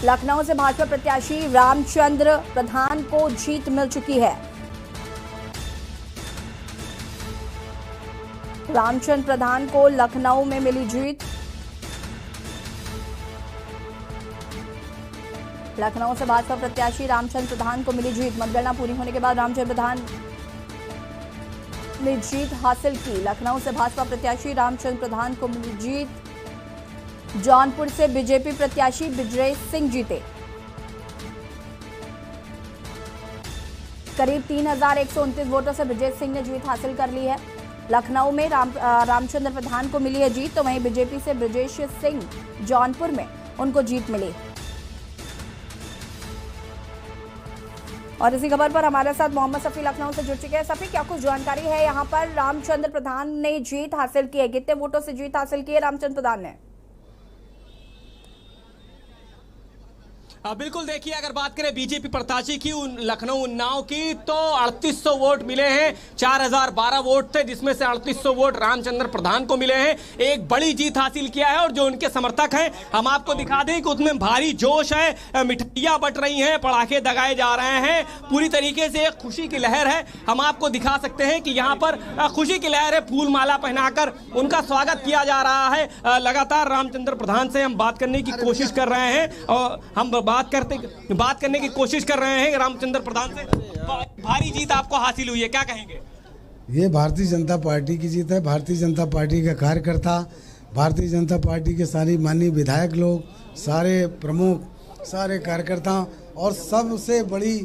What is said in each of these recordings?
लखनऊ से भाजपा प्रत्याशी रामचंद्र प्रधान को जीत मिल चुकी है। रामचंद्र प्रधान को लखनऊ में मिली जीत। लखनऊ से भाजपा प्रत्याशी रामचंद्र प्रधान को मिली जीत। मतगणना पूरी होने के बाद रामचंद्र प्रधान ने जीत हासिल की। लखनऊ से भाजपा प्रत्याशी रामचंद्र प्रधान को मिली जीत। जौनपुर से बीजेपी प्रत्याशी विजय सिंह जीते। करीब 3129 वोटों से विजय सिंह ने जीत हासिल कर ली है। लखनऊ में रामचंद्र प्रधान को मिली है जीत, तो वहीं बीजेपी से ब्रजेश सिंह जौनपुर में उनको जीत मिली। और इसी खबर पर हमारे साथ मोहम्मद सफी लखनऊ से जुड़ चुके हैं। सफी, क्या कुछ जानकारी है? यहाँ पर रामचंद्र प्रधान ने जीत हासिल की है, कितने वोटों से जीत हासिल की है रामचंद्र प्रधान ने? बिल्कुल, देखिए अगर बात करें बीजेपी प्रत्याशी की लखनऊ उन्नाव की, तो 3800 वोट मिले हैं। 4012 वोट थे, जिसमें से 3800 वोट रामचंद्र प्रधान को मिले हैं। एक बड़ी जीत हासिल किया है और जो उनके समर्थक हैं, हम आपको दिखा दें कि उसमें भारी जोश है, मिठाइयां बट रही हैं, पटाखे दगाए जा रहे हैं, पूरी तरीके से एक खुशी की लहर है। हम आपको दिखा सकते हैं कि यहाँ पर खुशी की लहर है, फूल माला पहनाकर उनका स्वागत किया जा रहा है। लगातार रामचंद्र प्रधान से हम बात करने की कोशिश कर रहे हैं और हम बात करने की कोशिश कर रहे हैं रामचंद्र प्रधान से। भारी जीत आपको हासिल हुई है, क्या कहेंगे? ये भारतीय जनता पार्टी की जीत है। भारतीय जनता पार्टी का कार्यकर्ता, भारतीय जनता पार्टी के सारे माननीय विधायक लोग, सारे प्रमुख, सारे कार्यकर्ता, और सबसे बड़ी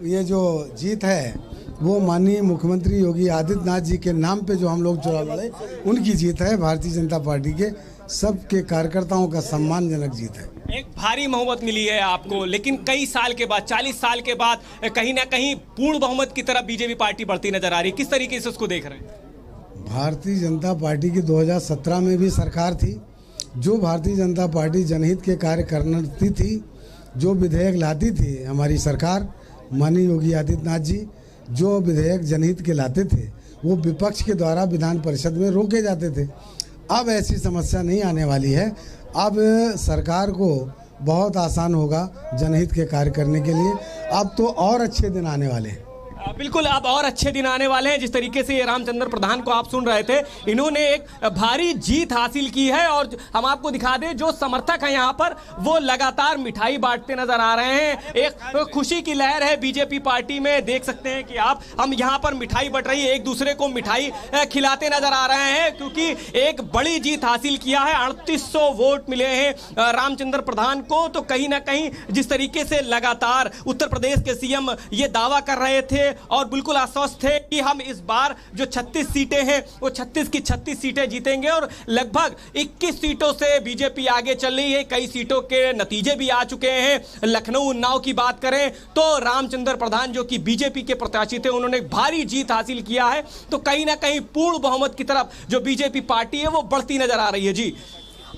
ये जो जीत है वो माननीय मुख्यमंत्री योगी आदित्यनाथ जी के नाम पे जो हम लोग चुनाव लड़े, उनकी जीत है। भारतीय जनता पार्टी के सबके कार्यकर्ताओं का सम्मानजनक जीत है। एक भारी बहुमत मिली है आपको, लेकिन कई साल के बाद, 40 साल के बाद कहीं ना कहीं पूर्ण बहुमत की तरफ बीजेपी पार्टी बढ़ती नजर आ रही है। किस तरीके से उसको देख रहे हैं? भारतीय जनता पार्टी की 2017 में भी सरकार थी। जो भारतीय जनता पार्टी जनहित के कार्य करती थी, जो विधेयक लाती थी हमारी सरकार माननीय योगी आदित्यनाथ जी, जो विधेयक जनहित के लाते थे, वो विपक्ष के द्वारा विधान परिषद में रोके जाते थे। अब ऐसी समस्या नहीं आने वाली है। अब सरकार को बहुत आसान होगा जनहित के कार्य करने के लिए। अब तो और अच्छे दिन आने वाले हैं। बिल्कुल, अब और अच्छे दिन आने वाले हैं। जिस तरीके से ये रामचंद्र प्रधान को आप सुन रहे थे, इन्होंने एक भारी जीत हासिल की है और हम आपको दिखा दें, जो समर्थक हैं यहाँ पर वो लगातार मिठाई बांटते नजर आ रहे हैं। एक खुशी की लहर है बीजेपी पार्टी में, देख सकते हैं कि आप, हम यहाँ पर मिठाई बट रही है, एक दूसरे को मिठाई खिलाते नजर आ रहे हैं, क्योंकि एक बड़ी जीत हासिल किया है। 3800 वोट मिले हैं रामचंद्र प्रधान को। तो कहीं ना कहीं जिस तरीके से लगातार उत्तर प्रदेश के सीएम ये दावा कर रहे थे और बिल्कुल आश्वस्त थे कि हम इस बार जो 36 सीटें हैं वो 36 की 36 सीटें जीतेंगे, और लगभग 21 सीटों से बीजेपी आगे चल रही है। कई सीटों के नतीजे भी आ चुके हैं। लखनऊ उन्नाव की बात करें तो रामचंद्र प्रधान जो कि बीजेपी के प्रत्याशी थे, उन्होंने भारी जीत हासिल किया है। तो कहीं ना कहीं पूर्ण बहुमत की तरफ जो बीजेपी पार्टी है वो बढ़ती नजर आ रही है। जी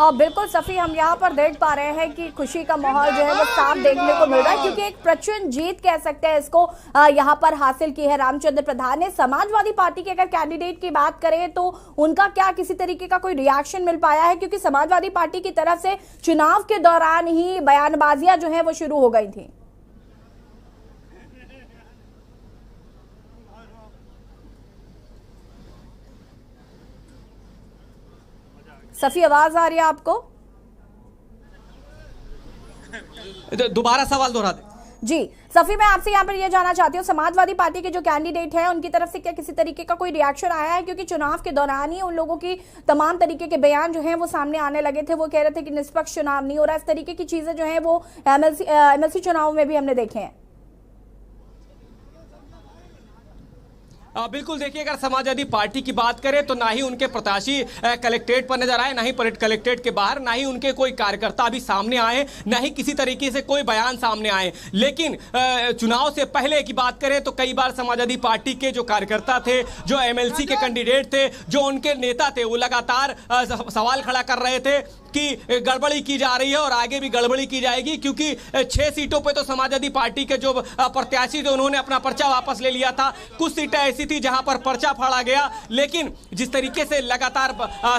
और बिल्कुल सफी, हम यहाँ पर देख पा रहे हैं कि खुशी का माहौल जो है वो साफ देखने को मिल रहा है, क्योंकि एक प्रचंड जीत कह सकते हैं इसको यहाँ पर हासिल की है रामचंद्र प्रधान ने। समाजवादी पार्टी के अगर कैंडिडेट की बात करें तो उनका क्या किसी तरीके का कोई रिएक्शन मिल पाया है? क्योंकि समाजवादी पार्टी की तरफ से चुनाव के दौरान ही बयानबाजियां जो है वो शुरू हो गई थी। सफी, आवाज आ रही है आपको? दोबारा सवाल दोहरा दें। जी सफी, मैं आपसे यहाँ पर यह जानना चाहती हूँ, समाजवादी पार्टी के जो कैंडिडेट हैं उनकी तरफ से क्या किसी तरीके का कोई रिएक्शन आया है? क्योंकि चुनाव के दौरान ही उन लोगों की तमाम तरीके के बयान जो हैं वो सामने आने लगे थे। वो कह रहे थे कि निष्पक्ष चुनाव नहीं हो रहा। इस तरीके की चीजें जो हैं वो एमएलसी चुनाव में भी हमने देखे हैं। बिल्कुल, देखिए अगर समाजवादी पार्टी की बात करें तो ना ही उनके प्रत्याशी कलेक्ट्रेट पर नजर आए, ना ही कलेक्ट्रेट के बाहर, ना ही उनके कोई कार्यकर्ता अभी सामने आए, ना ही किसी तरीके से कोई बयान सामने आए। लेकिन चुनाव से पहले की बात करें तो कई बार समाजवादी पार्टी के जो कार्यकर्ता थे, जो एमएलसी के कैंडिडेट थे, जो उनके नेता थे, वो लगातार सवाल खड़ा कर रहे थे कि गड़बड़ी की जा रही है और आगे भी गड़बड़ी की जाएगी, क्योंकि 6 सीटों पे तो समाजवादी पार्टी के जो प्रत्याशी थे उन्होंने अपना पर्चा वापस ले लिया था। कुछ सीटें ऐसी ऐसी थी जहां पर पर्चा फाड़ा गया, लेकिन जिस तरीके से लगातार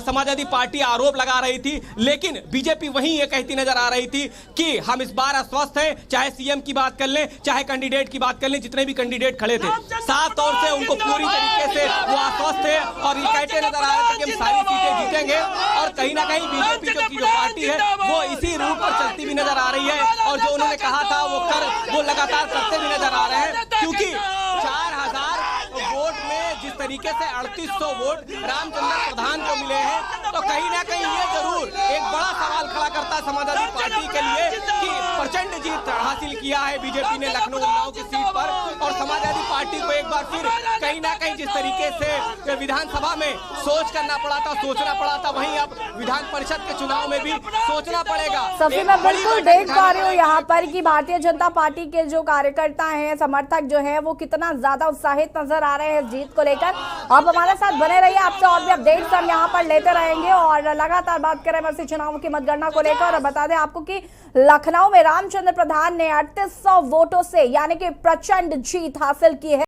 समाजवादी पार्टी आरोप लगा रही थी, लेकिन बीजेपी वहीं ये कहती नजर आ रही थी कि हम इस बार आश्वस्त हैं। चाहे सीएम की बात कर लें, चाहे कैंडिडेट की बात कर लें, जितने भी कैंडिडेट खड़े थे साफ तौर से उनको पूरी तरीके से वो आश्वस्त थे और ये कहते नजर आ रहे थे कि हम सारी सीटें जीतेंगे। और कहीं ना कहीं बीजेपी की जो पार्टी है वो इसी रूट पर चलती भी नजर आ रही है और जो उन्होंने कहा था वो लगातार करते भी नजर आ रहे हैं, क्योंकि 4000 वोट में जिस तरीके से 3800 वोट रामचंद्र प्रधान को मिले हैं, तो कहीं ना कहीं ये जरूर एक बड़ा सवाल खड़ा करता है समाजवादी पार्टी के लिए कि प्रचंड जीत हासिल किया है बीजेपी ने लखनऊ उन्नाव की सीट पर। और समाजवादी पार्टी को एक बार फिर कहीं ना कहीं जिस तरीके से विधानसभा में सोचना पड़ा था, वहीं अब विधान परिषद के चुनाव में भी सोचना पड़ेगा। सफी, मैं बिल्कुल देख पा रही हूँ यहाँ पर कि भारतीय जनता पार्टी के जो कार्यकर्ता हैं, समर्थक जो है, वो कितना ज्यादा उत्साहित नजर आ रहे हैं जीत को लेकर। आप हमारे साथ बने रहिए, आपसे और भी अपडेट्स हम यहाँ पर लेते रहेंगे और लगातार बात करें बस चुनाव की मतगणना को लेकर। और बता दें आपको कि लखनऊ में रामचंद्र प्रधान ने 3800 वोटों से यानी कि प्रचंड जीत हासिल की है।